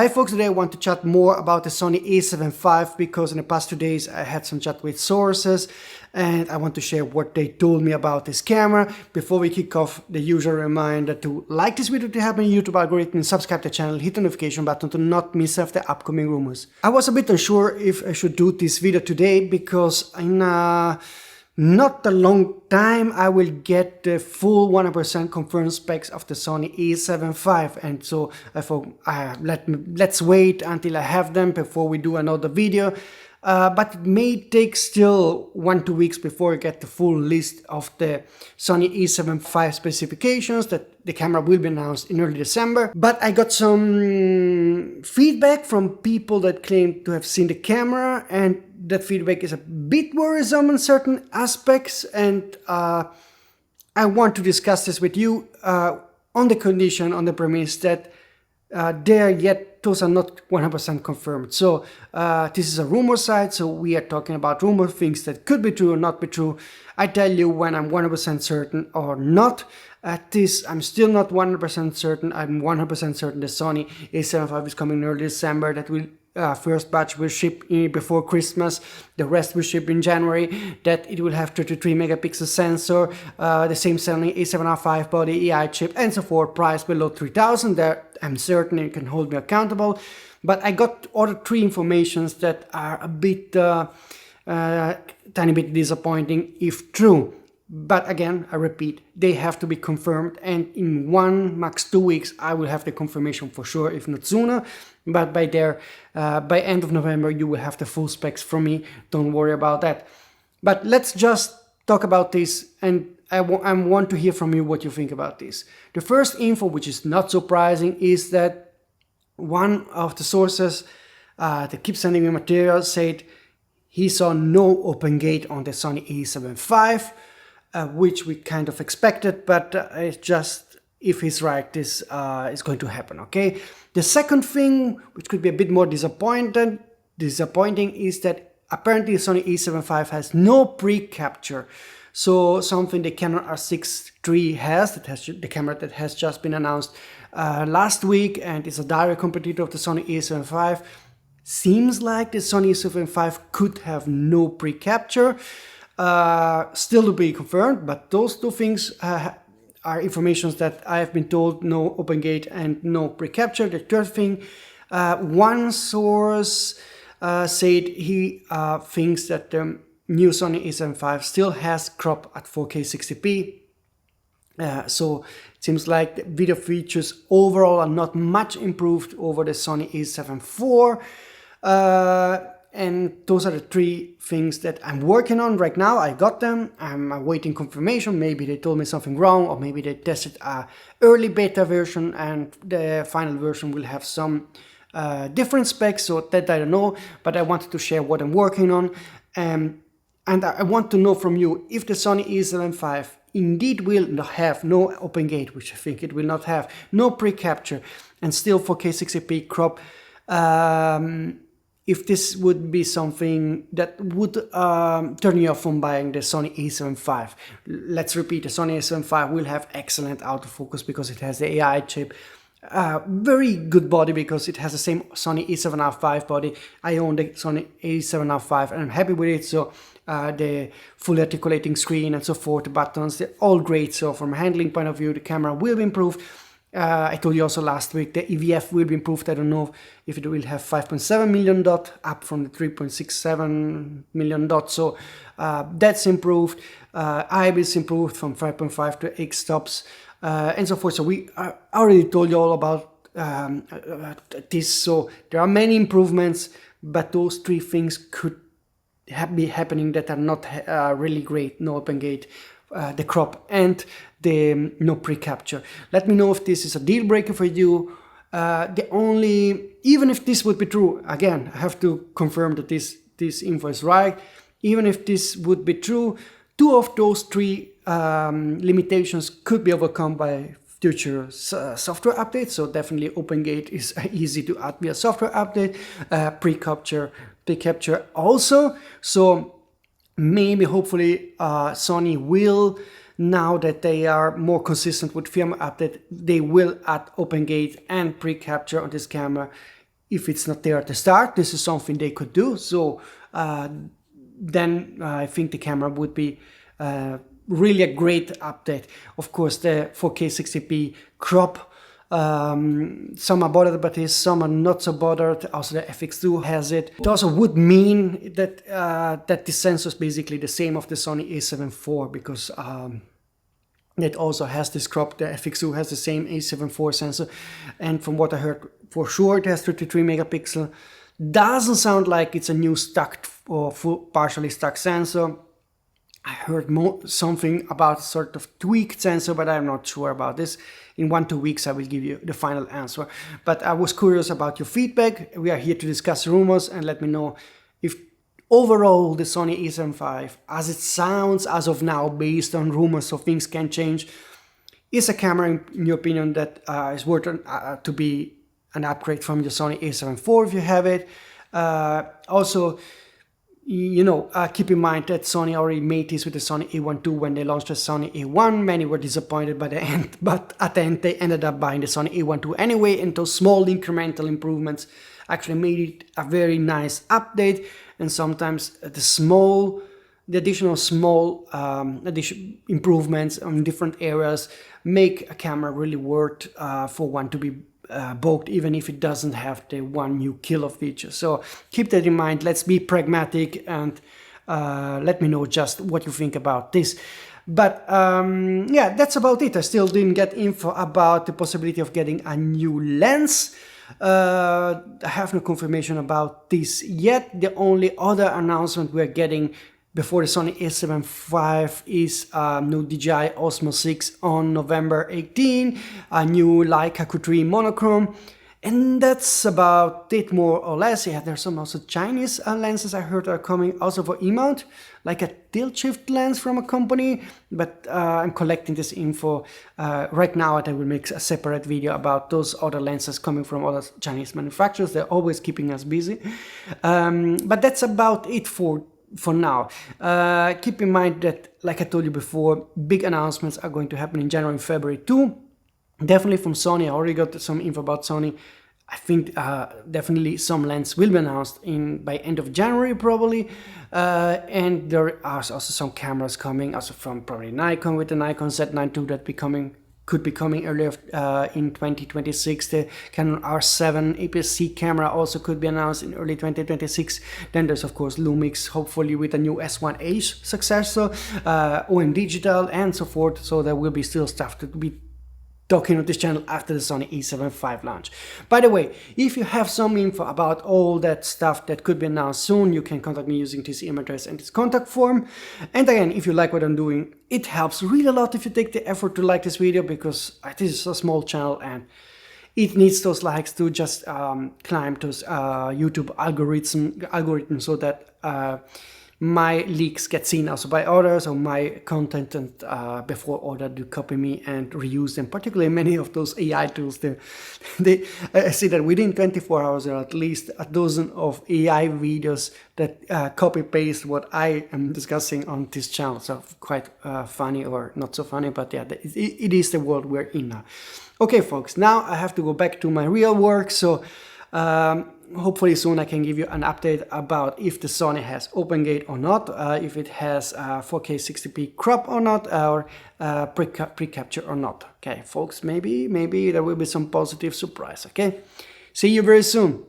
Hi folks, today I want to chat more about the Sony A7V because in the past 2 days I had some chat with sources and I want to share what they told me about this camera. Before we kick off, the usual reminder to like this video to help my YouTube algorithm and subscribe to the channel, hit the notification button to not miss out the upcoming rumors. I was a bit unsure if I should do this video today because in not a long time I will get the full 100% confirmed specs of the Sony A7V, and so I thought let's wait until I have them before we do another video. But it may take still 1-2 weeks before I get the full list of the Sony A7V specifications. That the camera will be announced in early December. But I got some feedback from people that claim to have seen the camera, and that feedback is a bit worrisome in certain aspects, and I want to discuss this with you on the premise that those are not 100% confirmed. So this is a rumor site, so we are talking about rumor things that could be true or not be true. I tell you when I'm 100% certain or not. At this, I'm still not 100% certain. I'm 100% certain the Sony A7V is coming in early December. That will first batch will ship before Christmas. The rest will ship in January. That it will have 33 megapixel sensor, the same Sony A7V body, AI chip, and so forth. Price below 3,000. There, I'm certain you can hold me accountable. But I got other three informations that are a bit, tiny bit disappointing if true. But again, I repeat, they have to be confirmed, and in 1 max 2 weeks I will have the confirmation for sure, if not sooner. But by end of November you will have the full specs from me, don't worry about that. But let's just talk about this, and I want to hear from you what you think about this. The first info, which is not surprising, is that one of the sources that keep sending me material said he saw no open gate on the Sony A7V. Which we kind of expected, but it's just, if he's right, this is going to happen, okay? The second thing, which could be a bit more disappointing, is that apparently the Sony A7V has no pre-capture. So something the Canon R6 III has, the camera that has just been announced last week, and is a direct competitor of the Sony A7V. Seems like the Sony A7V could have no pre-capture. Still to be confirmed, but those two things are informations that I have been told: no open gate and no pre-capture. The third thing, one source said he thinks that the new Sony A7V still has crop at 4K 60p. So it seems like the video features overall are not much improved over the Sony A7 IV. And those are the three things that I'm working on right now. I got them. I'm awaiting confirmation. Maybe they told me something wrong, or maybe they tested a early beta version and the final version will have some different specs. So that I don't know, but I wanted to share what I'm working on. And I want to know from you if the Sony A7V indeed will not have no open gate, which I think it will not have, no pre-capture, and still 4K 60p crop. If this would be something that would turn you off from buying the Sony A7V. Let's repeat, the Sony A7V will have excellent autofocus because it has the AI chip. Very good body because it has the same Sony A7V body. I own the Sony A7V and I'm happy with it. So the fully articulating screen and so forth, the buttons, they're all great. So from a handling point of view, the camera will be improved. I told you also last week the EVF will be improved. I don't know if it will have 5.7 million dot up from the 3.67 million dot. So that's improved. IBIS improved from 5.5 to 8 stops and so forth. So I already told you all about this. So there are many improvements, but those three things could be happening that are not really great. No open gate, the crop, and the no pre-capture. Let me know if this is a deal breaker for you. Even if this would be true, again, I have to confirm that this info is right. Even if this would be true, two of those three limitations could be overcome by future software updates. So definitely open gate is easy to add via software update. Pre-capture also. So maybe, hopefully, Sony will, now that they are more consistent with firmware update, they will add open gate and pre-capture on this camera if it's not there at the start, this is something they could do. So then I think the camera would be really a great update. Of course, the 4K 60p crop, some are bothered about this, some are not so bothered. Also the FX2 has it. It also would mean that that the sensor is basically the same of the Sony A7 IV, because it also has this crop. The FX2 has the same A7 IV sensor, and from what I heard, for sure it has 33 megapixel. Doesn't sound like it's a new stacked or partially stacked sensor. I heard something about sort of tweaked sensor, but I'm not sure about this. In 1-2 weeks I will give you the final answer. But I was curious about your feedback. We are here to discuss rumors, and let me know if overall the Sony A7V, as it sounds as of now based on rumors, so things can change, is a camera in your opinion that is worth to be an upgrade from your Sony A7 IV if you have it. Also, you know, keep in mind that Sony already made this with the Sony A1 II when they launched the Sony A1. Many were disappointed by the end, but at the end they ended up buying the Sony A1 II anyway, and those small incremental improvements actually made it a very nice update. And sometimes the additional small improvements on different areas make a camera really worth for one to be bought, even if it doesn't have the one new killer feature. So keep that in mind. Let's be pragmatic, and let me know just what you think about this. But yeah, that's about it. I still didn't get info about the possibility of getting a new lens. I have no confirmation about this yet. The only other announcement we're getting before the Sony A7V is new DJI Osmo 6 on November 18, a new Leica Q3 monochrome, and that's about it more or less. Yeah, there's some also Chinese lenses I heard are coming also for E-mount, like a tilt shift lens from a company, but I'm collecting this info right now, and I will make a separate video about those other lenses coming from other Chinese manufacturers. They're always keeping us busy. But that's about it for now. Keep in mind that, like I told you before, big announcements are going to happen in January and February too. Definitely from Sony. I already got some info about Sony. I think definitely some lens will be announced by end of January probably. And there are also some cameras coming, also from probably Nikon with the Nikon Z9 II that could be coming earlier in 2026. The Canon R7 aps-c camera also could be announced in early 2026. Then there's of course Lumix, hopefully with a new S1H successor, OM Digital and so forth. So there will be still stuff to be talking on this channel after the Sony A7V launch. By the way, if you have some info about all that stuff that could be announced soon, you can contact me using this email address and this contact form. And again, if you like what I'm doing, it helps really a lot if you take the effort to like this video, because this is a small channel and it needs those likes to just climb those YouTube algorithm so that my leaks get seen also by others, or my content, and before others do copy me and reuse them. Particularly many of those AI tools, I see that within 24 hours there are at least a dozen of AI videos that copy paste what I am discussing on this channel. So quite funny, or not so funny, but yeah, it is the world we're in now. Okay folks, now I have to go back to my real work. So hopefully soon I can give you an update about if the Sony has open gate or not, if it has 4K 60p crop or not, or pre-capture or not. Okay folks, maybe there will be some positive surprise. Okay, see you very soon.